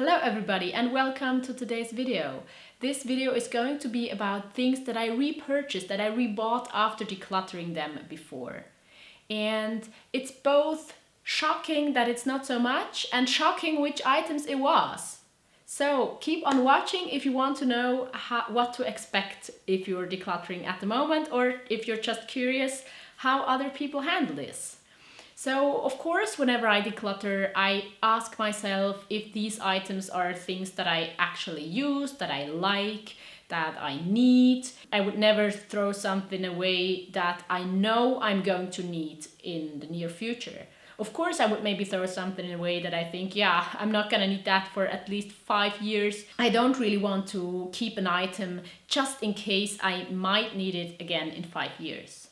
Hello everybody and welcome to today's video. This video is going to be about things that I repurchased, that I rebought after decluttering them before. And it's both shocking that it's not so much and shocking which items it was. So keep on watching if you want to know what to expect if you're decluttering at the moment, or if you're just curious how other people handle this. So, of course, whenever I declutter, I ask myself if these items are things that I actually use, that I like, that I need. I would never throw something away that I know I'm going to need in the near future. Of course, I would maybe throw something away that I think, yeah, I'm not gonna need that for at least 5 years. I don't really want to keep an item just in case I might need it again in 5 years.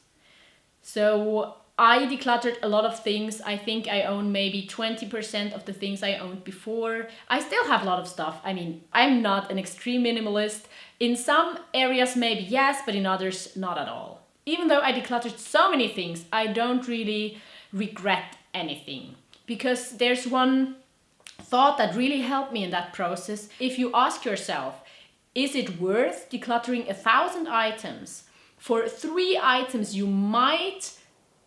So I decluttered a lot of things. I think I own maybe 20% of the things I owned before. I still have a lot of stuff. I mean, I'm not an extreme minimalist. In some areas maybe yes, but in others not at all. Even though I decluttered so many things, I don't really regret anything. Because there's one thought that really helped me in that process. If you ask yourself, is it worth decluttering 1,000 items for 3 items you might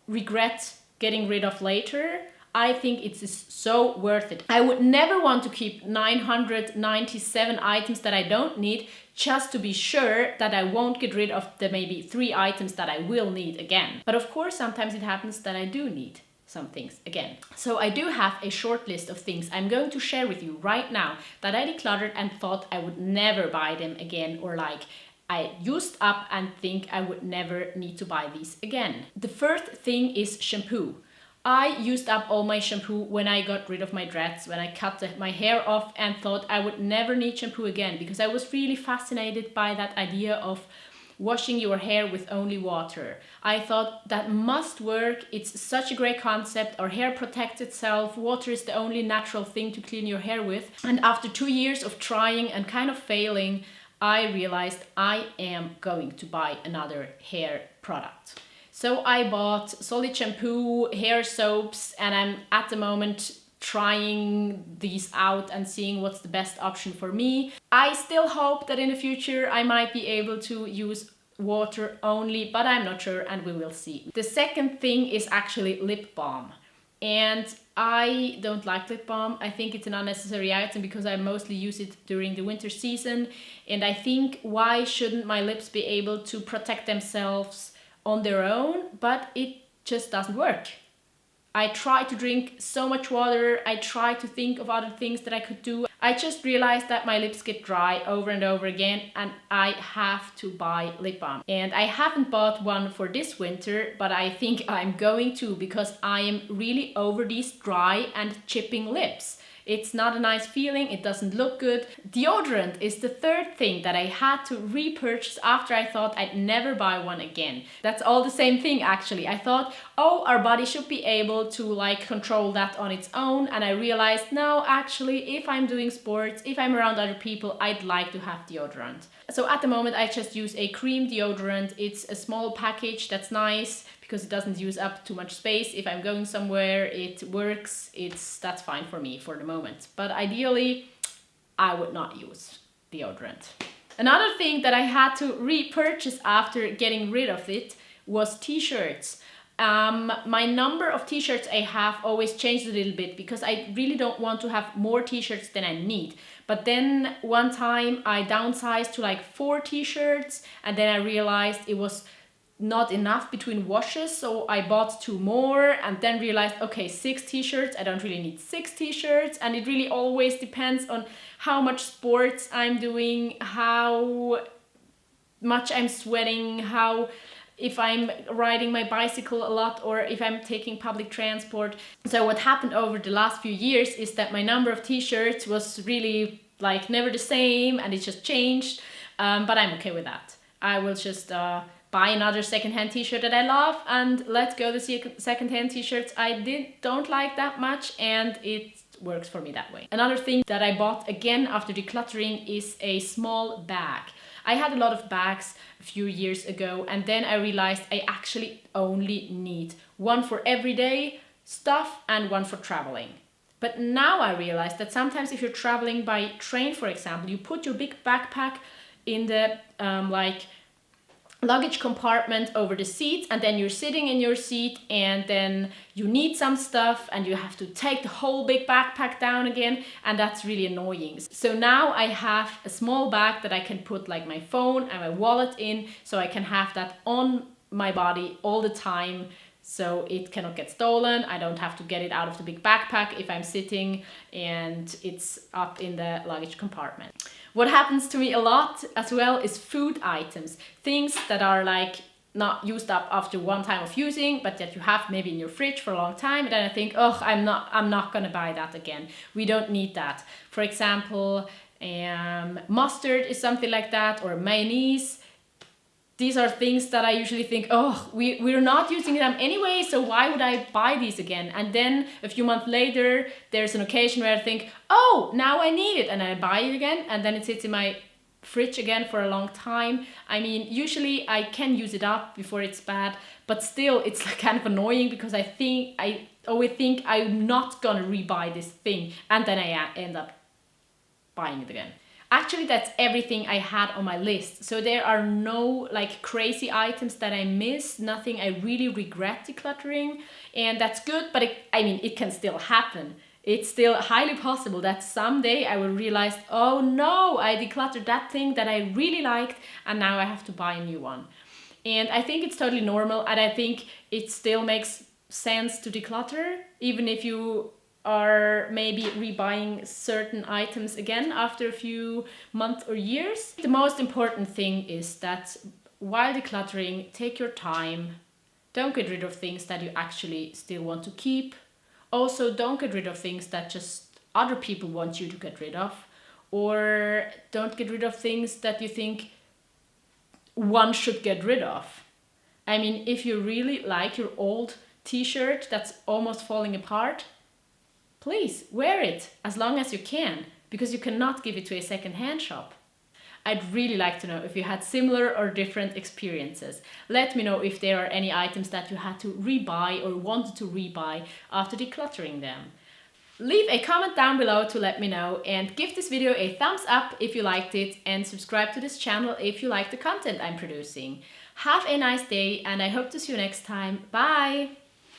regret getting rid of later? I think it's so worth it. I would never want to keep 997 items that I don't need just to be sure that I won't get rid of the maybe 3 items that I will need again. But of course, sometimes it happens that I do need some things again. So I do have a short list of things I'm going to share with you right now that I decluttered and thought I would never buy them again, or like I used up and think I would never need to buy these again. The first thing is shampoo. I used up all my shampoo when I got rid of my dreads, when I cut my hair off, and thought I would never need shampoo again because I was really fascinated by that idea of washing your hair with only water. I thought that must work. It's such a great concept. Our hair protects itself. Water is the only natural thing to clean your hair with. And after 2 years of trying and kind of failing, I realized I am going to buy another hair product. So I bought solid shampoo, hair soaps, and I'm at the moment trying these out and seeing what's the best option for me. I still hope that in the future I might be able to use water only, but I'm not sure, and we will see. The second thing is actually lip balm. And I don't like lip balm. I think it's an unnecessary item because I mostly use it during the winter season. And I think, why shouldn't my lips be able to protect themselves on their own? But it just doesn't work. I try to drink so much water. I try to think of other things that I could do. I just realized that my lips get dry over and over again, and I have to buy lip balm. And I haven't bought one for this winter, but I think I'm going to, because I am really over these dry and chipping lips. It's not a nice feeling, it doesn't look good. Deodorant is the third thing that I had to repurchase after I thought I'd never buy one again. That's all the same thing actually. I thought, oh, our body should be able to like control that on its own, and I realized, no, actually, if I'm doing sports, if I'm around other people, I'd like to have deodorant. So at the moment I just use a cream deodorant. It's a small package that's nice because it doesn't use up too much space. If I'm going somewhere, it works. That's fine for me for the moment. But ideally, I would not use deodorant. Another thing that I had to repurchase after getting rid of it was T-shirts. My number of T-shirts I have always changed a little bit because I really don't want to have more T-shirts than I need. But then one time I downsized to like 4 T-shirts, and then I realized it was not enough between washes, so I bought 2 more, and then realized, okay, 6 T-shirts, I don't really need 6 T-shirts, and it really always depends on how much sports I'm doing, how much I'm sweating, if I'm riding my bicycle a lot, or if I'm taking public transport. So what happened over the last few years is that my number of T-shirts was really like never the same, and it just changed, but I'm okay with that. I will just buy another secondhand T-shirt that I love and let go the secondhand T-shirts I don't like that much, and it works for me that way. Another thing that I bought again after decluttering is a small bag. I had a lot of bags a few years ago, and then I realized I actually only need one for everyday stuff and one for traveling. But now I realize that sometimes if you're traveling by train, for example, you put your big backpack in the like luggage compartment over the seats, and then you're sitting in your seat, and then you need some stuff and you have to take the whole big backpack down again, and that's really annoying. So now I have a small bag that I can put like my phone and my wallet in, so I can have that on my body all the time, so it cannot get stolen. I don't have to get it out of the big backpack if I'm sitting and it's up in the luggage compartment. What happens to me a lot as well is food items, things that are like not used up after one time of using, but that you have maybe in your fridge for a long time, and then I think, oh, I'm not gonna buy that again. We don't need that. For example, mustard is something like that, or mayonnaise. These are things that I usually think, oh, we're not using them anyway, so why would I buy these again? And then a few months later, there's an occasion where I think, oh, now I need it, and I buy it again, and then it sits in my fridge again for a long time. I mean, usually I can use it up before it's bad, but still it's like kind of annoying, because I always think I'm not gonna rebuy this thing, and then I end up buying it again. Actually, that's everything I had on my list. So there are no like crazy items that I miss, nothing I really regret decluttering, and that's good, but it can still happen. It's still highly possible that someday I will realize, oh no, I decluttered that thing that I really liked, and now I have to buy a new one. And I think it's totally normal, and I think it still makes sense to declutter, even if you are maybe rebuying certain items again after a few months or years. The most important thing is that while decluttering, take your time. Don't get rid of things that you actually still want to keep. Also, don't get rid of things that just other people want you to get rid of. Or don't get rid of things that you think one should get rid of. I mean, if you really like your old t-shirt that's almost falling apart, please wear it as long as you can, because you cannot give it to a second-hand shop. I'd really like to know if you had similar or different experiences. Let me know if there are any items that you had to rebuy or wanted to rebuy after decluttering them. Leave a comment down below to let me know, and give this video a thumbs up if you liked it, and subscribe to this channel if you like the content I'm producing. Have a nice day, and I hope to see you next time. Bye!